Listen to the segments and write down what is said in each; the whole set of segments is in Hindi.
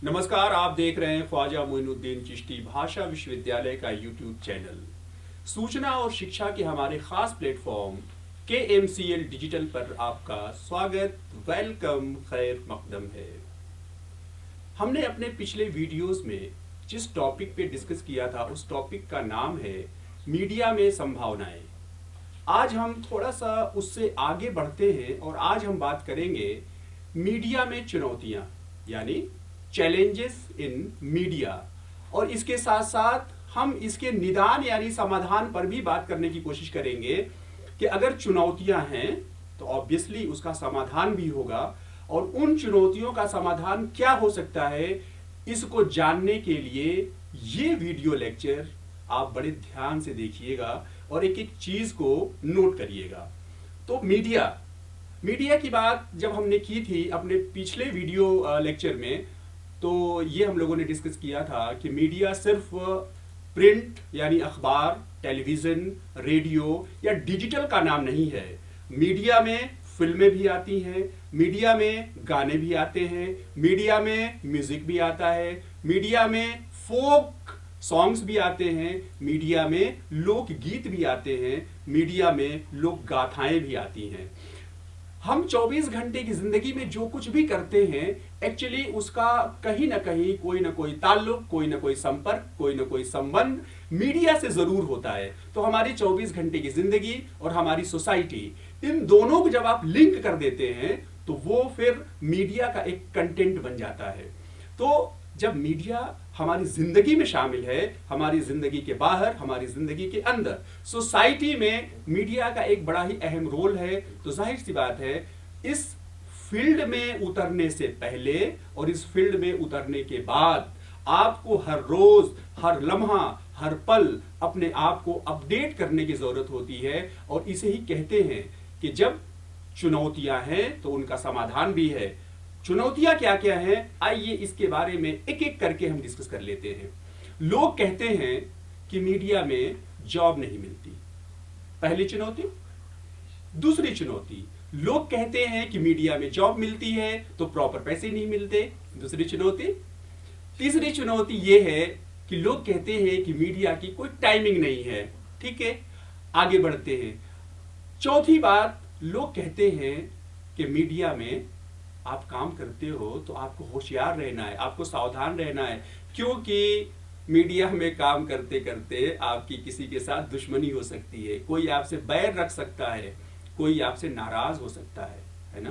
नमस्कार, आप देख रहे हैं ख्वाजा मोइनुद्दीन चिश्ती भाषा विश्वविद्यालय का यूट्यूब चैनल। सूचना और शिक्षा के हमारे खास प्लेटफॉर्म KMCL डिजिटल पर आपका स्वागत, वेलकम, खैर मकदम है। हमने अपने पिछले वीडियोस में जिस टॉपिक पे डिस्कस किया था उस टॉपिक का नाम है मीडिया में संभावनाएं। आज हम थोड़ा सा उससे आगे बढ़ते हैं और आज हम बात करेंगे मीडिया में चुनौतियां, यानी चैलेंजेस इन मीडिया, और इसके साथ साथ हम इसके निदान यानी समाधान पर भी बात करने की कोशिश करेंगे कि अगर चुनौतियां हैं तो ऑब्वियसली उसका समाधान भी होगा, और उन चुनौतियों का समाधान क्या हो सकता है इसको जानने के लिए ये वीडियो लेक्चर आप बड़े ध्यान से देखिएगा और एक एक चीज को नोट करिएगा। तो मीडिया की बात जब हमने की थी अपने पिछले वीडियो लेक्चर में, तो ये हम लोगों ने डिस्कस किया था कि मीडिया सिर्फ प्रिंट यानी अखबार, टेलीविजन, रेडियो या डिजिटल का नाम नहीं है। मीडिया में फिल्में भी आती हैं, मीडिया में गाने भी आते हैं, मीडिया में म्यूजिक भी आता है, मीडिया में फोक सॉन्ग्स भी आते हैं, मीडिया में लोकगीत भी आते हैं, मीडिया में लोक गाथाएं भी आती हैं। हम 24 घंटे की जिंदगी में जो कुछ भी करते हैं एक्चुअली उसका कहीं ना कहीं कोई ना कोई ताल्लुक, कोई ना कोई संपर्क, कोई ना कोई संबंध मीडिया से जरूर होता है। तो हमारी 24 घंटे की जिंदगी और हमारी सोसाइटी, इन दोनों को जब आप लिंक कर देते हैं तो वो फिर मीडिया का एक कंटेंट बन जाता है। तो जब मीडिया हमारी जिंदगी में शामिल है, हमारी जिंदगी के बाहर, हमारी जिंदगी के अंदर, सोसाइटी में मीडिया का एक बड़ा ही अहम रोल है। तो जाहिर सी बात है इस फील्ड में उतरने से पहले और इस फील्ड में उतरने के बाद आपको हर रोज, हर लम्हा, हर पल अपने आप को अपडेट करने की जरूरत होती है। और इसे ही कहते हैं कि जब चुनौतियां हैं तो उनका समाधान भी है। चुनौतियां क्या क्या हैं, आइए इसके बारे में एक एक करके हम डिस्कस कर लेते हैं। लोग कहते हैं कि मीडिया में जॉब नहीं मिलती, पहली चुनौती। दूसरी चुनौती, लोग कहते हैं कि मीडिया में जॉब मिलती है तो प्रॉपर पैसे नहीं मिलते, दूसरी चुनौती। तीसरी चुनौती यह है कि लोग कहते हैं कि मीडिया की कोई टाइमिंग नहीं है। ठीक है, आगे बढ़ते हैं। चौथी बात, लोग कहते हैं कि मीडिया में आप काम करते हो तो आपको होशियार रहना है, आपको सावधान रहना है, क्योंकि मीडिया में काम करते करते आपकी किसी के साथ दुश्मनी हो सकती है, कोई आपसे बैर रख सकता है, कोई आपसे नाराज हो सकता है ना।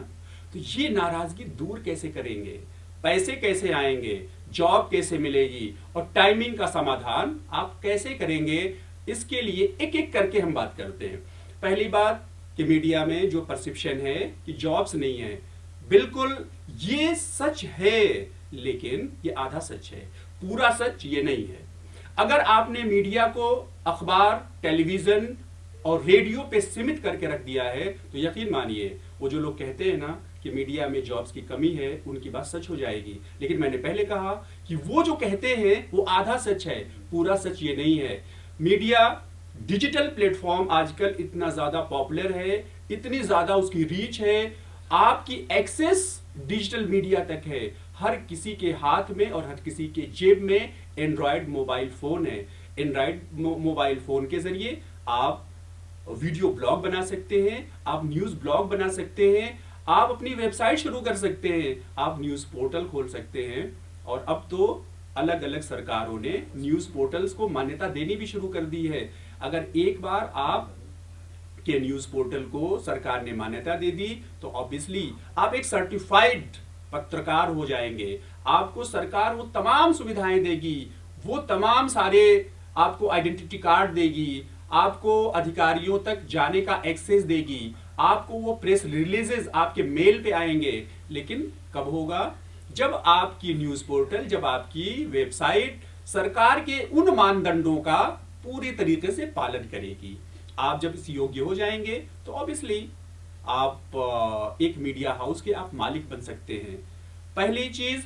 तो ये नाराजगी दूर कैसे करेंगे, पैसे कैसे आएंगे, जॉब कैसे मिलेगी और टाइमिंग का समाधान आप कैसे करेंगे, इसके लिए एक एक करके हम बात करते हैं। पहली बात कि मीडिया में जो परसेप्शन है कि जॉब्स नहीं है, बिल्कुल ये सच है, लेकिन ये आधा सच है, पूरा सच ये नहीं है। अगर आपने मीडिया को अखबार, टेलीविजन और रेडियो पे सीमित करके रख दिया है तो यकीन मानिए वो जो लोग कहते हैं ना कि मीडिया में जॉब्स की कमी है, उनकी बात सच हो जाएगी। लेकिन मैंने पहले कहा कि वो जो कहते हैं वो आधा सच है, पूरा सच ये नहीं है। मीडिया डिजिटल प्लेटफॉर्म आजकल इतना ज्यादा पॉपुलर है, इतनी ज्यादा उसकी रीच है, आपकी एक्सेस डिजिटल मीडिया तक है। हर किसी के हाथ में और हर किसी के जेब में एंड्रॉयड मोबाइल फोन है। एंड्रॉयड मोबाइल फोन के जरिए आप वीडियो ब्लॉग बना सकते हैं, आप न्यूज ब्लॉग बना सकते हैं, आप अपनी वेबसाइट शुरू कर सकते हैं, आप न्यूज पोर्टल खोल सकते हैं। और अब तो अलग अलग सरकारों ने न्यूज पोर्टल्स को मान्यता देनी भी शुरू कर दी है। अगर एक बार आप के न्यूज पोर्टल को सरकार ने मान्यता दे दी तो ऑब्वियसली आप एक सर्टिफाइड पत्रकार हो जाएंगे। आपको सरकार वो तमाम सुविधाएं देगी, वो तमाम सारे आपको आइडेंटिटी कार्ड देगी, आपको अधिकारियों तक जाने का एक्सेस देगी, आपको वो प्रेस रिलीजेस आपके मेल पे आएंगे। लेकिन कब होगा, जब आपकी न्यूज पोर्टल, जब आपकी वेबसाइट सरकार के उन मानदंडों का पूरी तरीके से पालन करेगी। आप जब इस योग्य हो जाएंगे तो ऑब्वियसली आप एक मीडिया हाउस के आप मालिक बन सकते हैं। पहली चीज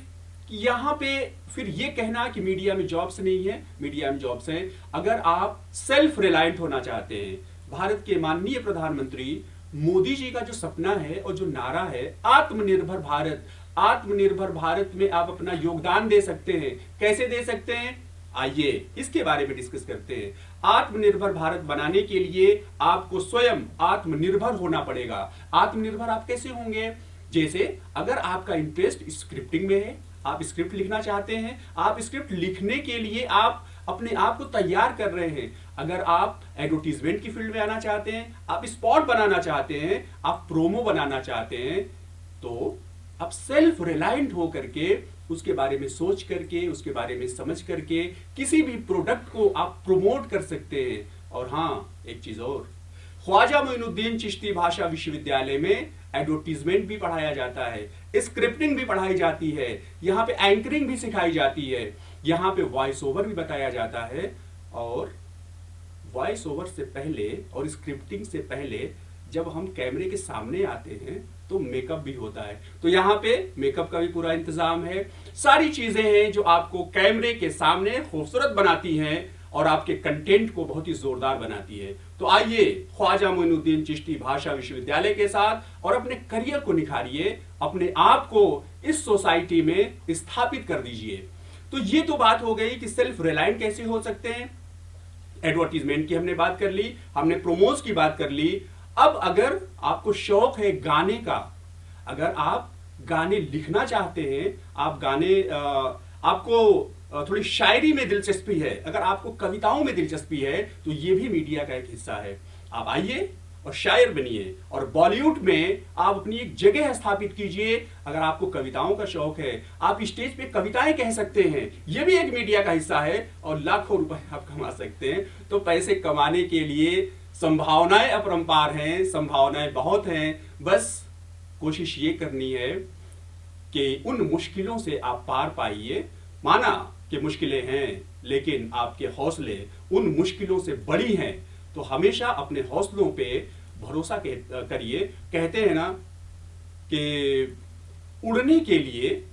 कि यहां पे फिर ये कहना कि मीडिया में जॉब्स नहीं है, मीडिया में जॉब्स हैं। अगर आप सेल्फ रिलायंट होना चाहते हैं, भारत के माननीय प्रधानमंत्री मोदी जी का जो सपना है और जो नारा है आत्मनिर्भर भारत, आत्मनिर्भर भारत में आप अपना योगदान दे सकते हैं। कैसे दे सकते हैं, आइए इसके बारे में डिस्कस करते हैं। आत्मनिर्भर भारत बनाने के लिए आपको स्वयं आत्मनिर्भर होना पड़ेगा। आत्मनिर्भर आप कैसे होंगे, जैसे अगर आपका इंटरेस्ट स्क्रिप्टिंग में है, आप स्क्रिप्ट लिखना चाहते हैं, आप स्क्रिप्ट लिखने के लिए आप अपने आप को तैयार कर रहे हैं। अगर आप एडवर्टीजमेंट की फील्ड में आना चाहते हैं, आप स्पॉट बनाना चाहते हैं, आप प्रोमो बनाना चाहते हैं, तो आप सेल्फ रिलायंट हो करके उसके बारे में सोच करके, उसके बारे में समझ करके किसी भी प्रोडक्ट को आप प्रमोट कर सकते हैं। और हाँ, एक चीज और, ख्वाजा मोइनुद्दीन चिश्ती भाषा विश्वविद्यालय में एडवर्टीजमेंट भी पढ़ाया जाता है, स्क्रिप्टिंग भी पढ़ाई जाती है, यहाँ पे एंकरिंग भी सिखाई जाती है, यहाँ पे वॉइस ओवर भी बताया जाता है। और वॉइस ओवर से पहले और स्क्रिप्टिंग से पहले जब हम कैमरे के सामने आते हैं तो मेकअप भी होता है, तो यहाँ पे मेकअप का भी पूरा इंतजाम है। सारी चीजें हैं जो आपको कैमरे के सामने खूबसूरत बनाती हैं और आपके कंटेंट को बहुत ही जोरदार बनाती है। तो आइए ख्वाजा मोइनुद्दीन चिश्ती भाषा विश्वविद्यालय के साथ और अपने करियर को निखारिए, अपने आप को इस सोसाइटी में स्थापित कर दीजिए। तो ये तो बात हो गई कि सेल्फ रिलायंट कैसे हो सकते हैं। एडवर्टीजमेंट की हमने बात कर ली, हमने प्रोमोस की बात कर ली। अब अगर आपको शौक है गाने का, अगर आप गाने लिखना चाहते हैं, आप गाने आपको थोड़ी शायरी में दिलचस्पी है, अगर आपको कविताओं में दिलचस्पी है, तो ये भी मीडिया का एक हिस्सा है। आप आइए और शायर बनिए और बॉलीवुड में आप अपनी एक जगह स्थापित कीजिए। अगर आपको कविताओं का शौक है, आप स्टेज पे कविताएं कह सकते हैं, ये भी एक मीडिया का हिस्सा है और लाखों रुपए आप कमा सकते हैं। तो पैसे कमाने के लिए संभावनाएं अपरंपार हैं, संभावनाएं बहुत हैं, बस कोशिश ये करनी है कि उन मुश्किलों से आप पार पाइए। माना कि मुश्किलें हैं, लेकिन आपके हौसले उन मुश्किलों से बड़ी हैं, तो हमेशा अपने हौसलों पे भरोसा करिए। कहते हैं ना कि उड़ने के लिए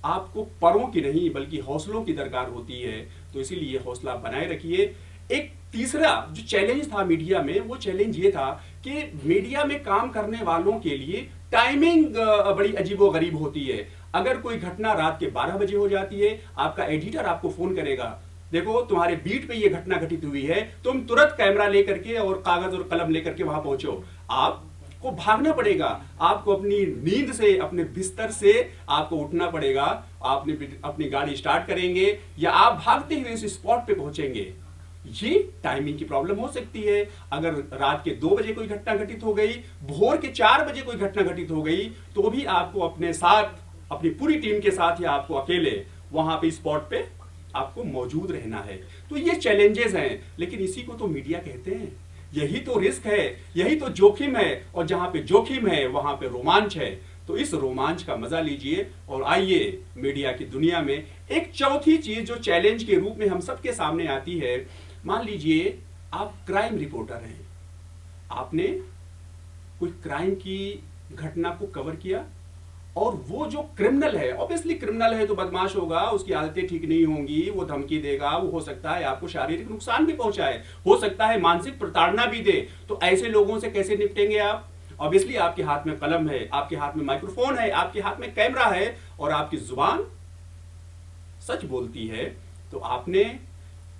आपको परों की नहीं बल्कि हौसलों की दरकार होती है, तो इसीलिए हौसला बनाए रखिए। एक तीसरा जो चैलेंज था मीडिया में, वो चैलेंज ये था कि मीडिया में काम करने वालों के लिए टाइमिंग बड़ी अजीबोगरीब होती है। अगर कोई घटना रात के 12 बजे हो जाती है, आपका एडिटर आपको फोन करेगा, देखो तुम्हारे बीट पे ये घटना घटित हुई है, तुम तुरंत कैमरा लेकर के और कागज और कलम लेकर के वहां पहुंचो। आपको भागना पड़ेगा, आपको अपनी नींद से, अपने बिस्तर से आपको उठना पड़ेगा, आपने अपनी गाड़ी स्टार्ट करेंगे या आप भागते हुए इस स्पॉट पे पहुंचेंगे। ये टाइमिंग की प्रॉब्लम हो सकती है। अगर रात के 2 बजे कोई घटना घटित हो गई, भोर के 4 बजे कोई घटना घटित हो गई, तो भी आपको अपने साथ, अपनी पूरी टीम के साथ या आपको अकेले वहां पे स्पॉट पे आपको मौजूद रहना है। तो ये चैलेंजेस हैं, लेकिन इसी को तो मीडिया कहते हैं। यही तो रिस्क है, यही तो जोखिम है, और जहां पे जोखिम है वहां पे रोमांच है। तो इस रोमांच का मजा लीजिए और आइए मीडिया की दुनिया में। एक चौथी चीज जो चैलेंज के रूप में हम सबके सामने आती है, मान लीजिए आप क्राइम रिपोर्टर हैं, आपने कोई क्राइम की घटना को कवर किया और वो जो क्रिमिनल है, ऑब्वियसली क्रिमिनल है तो बदमाश होगा, उसकी आदतें ठीक नहीं होंगी, वो धमकी देगा, वो हो सकता है आपको शारीरिक नुकसान भी पहुंचाए, हो सकता है मानसिक प्रताड़ना भी दे। तो ऐसे लोगों से कैसे निपटेंगे आप? ऑब्वियसली आपके हाथ में कलम है, आपके हाथ में माइक्रोफोन है, आपके हाथ में कैमरा है और आपकी जुबान सच बोलती है। तो आपने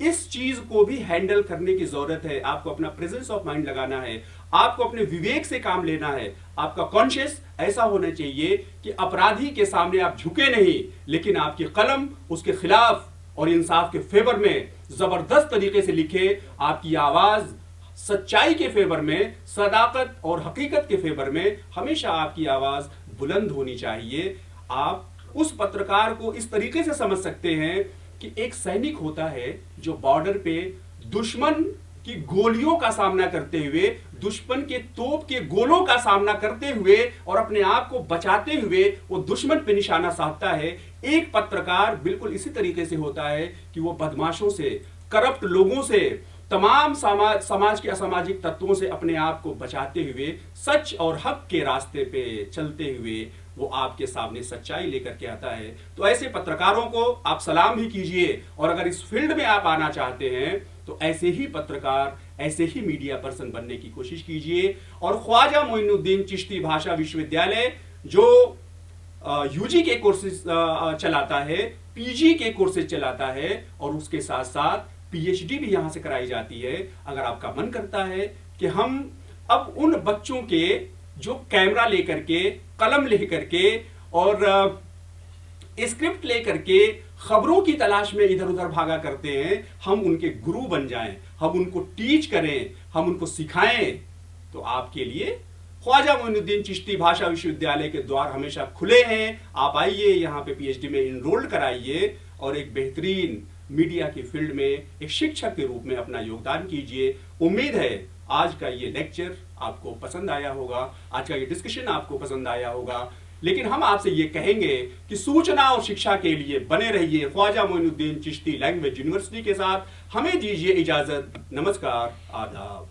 इस चीज को भी हैंडल करने की जरूरत है। आपको अपना प्रेजेंस ऑफ माइंड लगाना है, आपको अपने विवेक से काम लेना है। आपका कॉन्शियस ऐसा होना चाहिए कि अपराधी के सामने आप झुके नहीं, लेकिन आपकी कलम उसके खिलाफ और इंसाफ के फेवर में जबरदस्त तरीके से लिखे। आपकी आवाज सच्चाई के फेवर में, सदाकत और हकीकत के फेवर में हमेशा आपकी आवाज बुलंद होनी चाहिए। आप उस पत्रकार को इस तरीके से समझ सकते हैं कि एक सैनिक होता है जो बॉर्डर पे दुश्मन की गोलियों का सामना करते हुए, दुश्मन के तोप के गोलों का सामना करते हुए और अपने आप को बचाते हुए वो दुश्मन पे निशाना साधता है। एक पत्रकार बिल्कुल इसी तरीके से होता है कि वो बदमाशों से, करप्ट लोगों से, तमाम समाज के असामाजिक तत्वों से अपने आप को बचाते हुए सच और हक के रास्ते पे चलते हुए वो आपके सामने सच्चाई लेकर के आता है। तो ऐसे पत्रकारों को आप सलाम भी कीजिए, और अगर इस फील्ड में आप आना चाहते हैं तो ऐसे ही पत्रकार, ऐसे ही मीडिया पर्सन बनने की कोशिश कीजिए। और ख्वाजा मोइनुद्दीन चिश्ती भाषा विश्वविद्यालय जो यूजी के कोर्सेज चलाता है, पीजी के कोर्सेज चलाता है और उसके साथ साथ पीएचडी भी यहां से कराई जाती है। अगर आपका मन करता है कि हम अब उन बच्चों के जो कैमरा लेकर के, कलम लेकर के और स्क्रिप्ट लेकर के खबरों की तलाश में इधर उधर भागा करते हैं, हम उनके गुरु बन जाएं, हम उनको टीच करें, हम उनको सिखाएं, तो आपके लिए ख्वाजा मोइनुद्दीन चिश्ती भाषा विश्वविद्यालय के द्वार हमेशा खुले हैं। आप आइए, यहाँ पे पीएचडी में इनरोल कराइए और एक बेहतरीन मीडिया की फील्ड में एक शिक्षक के रूप में अपना योगदान कीजिए। उम्मीद है आज का ये लेक्चर आपको पसंद आया होगा, आज का ये डिस्कशन आपको पसंद आया होगा। लेकिन हम आपसे ये कहेंगे कि सूचना और शिक्षा के लिए बने रहिए ख्वाजा मोइनुद्दीन चिश्ती लैंग्वेज यूनिवर्सिटी के साथ। हमें दीजिए इजाजत। नमस्कार, आदाब।